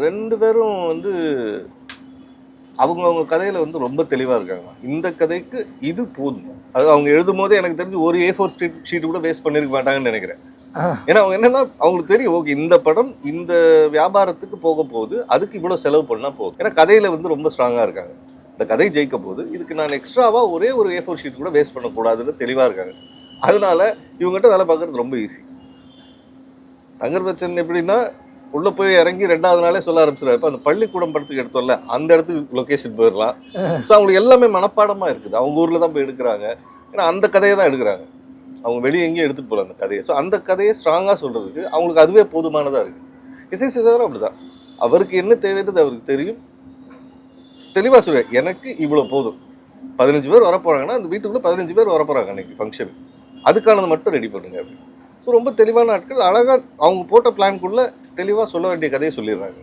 2 பேரும் வந்து அவங்க கதையில வந்து ரொம்ப தெளிவா இருக்காங்க. இந்த கதைக்கு இது போதும். அது அவங்க எழுதும்போதே எனக்கு தெரிஞ்சு ஒரு A4 ஷீட் கூட வேஸ்ட் பண்ணிருக்க மாட்டாங்கன்னு நினைக்கிறேன். ஏன்னா அவங்க என்னன்னா அவங்களுக்கு தெரியும், ஓகே இந்த படம் இந்த வியாபாரத்துக்கு போக போகுது, அதுக்கு இவ்வளவு செலவு பண்ணா போதும். ஏன்னா கதையில வந்து ரொம்ப ஸ்ட்ராங்கா இருக்காங்க. இந்த கதை ஜெயிக்க போகுது, இதுக்கு நான் எக்ஸ்ட்ராவா ஒரே ஒரு A4 ஷீட் கூட வேஸ்ட் பண்ணக்கூடாதுன்னு தெளிவா இருக்காங்க. அதனால இவங்ககிட்ட வேலை பார்க்கறது ரொம்ப ஈஸி. தங்கர் பச்சன் எப்படின்னா உள்ள போய் இறங்கி 2வது நாளே சொல்ல ஆரம்பிச்சிருவாரு. இப்போ அந்த பள்ளிக்கூடம் படத்துக்கு எடுத்தோம்ல, அந்த இடத்துக்கு லொகேஷன் போயிடலாம். ஸோ அவங்களுக்கு எல்லாமே மனப்பாடமா இருக்குது. அவங்க ஊர்ல தான் போய் எடுக்கிறாங்க. ஏன்னா அந்த கதையை தான் எடுக்கிறாங்க. அவங்க வெளியே எங்கேயும் எடுத்துட்டு போகல அந்த கதையை. ஸோ அந்த கதையை ஸ்ட்ராங்கா சொல்றதுக்கு அவங்களுக்கு அதுவே போதுமானதா இருக்கு. இசை சேதாரம் அப்படிதான். அவருக்கு என்ன தேவைன்றது அவருக்கு தெரியும். தெளிவா சொல்லுவேன், எனக்கு இவ்வளவு போதும். 15 பேர் வரப்போறாங்கன்னா அந்த வீட்டுக்குள்ள 15 பேர் வரப்போறாங்க அன்னைக்கு ஃபங்க்ஷன். அதுக்கானது மட்டும் ரெடி பண்ணுங்க அப்படின்னு. ஸோ ரொம்ப தெளிவான ஆட்கள், அழகா அவங்க போட்ட பிளான்குள்ள தெளிவா சொல்ல வேண்டிய கதையை சொல்லிடுறாங்க.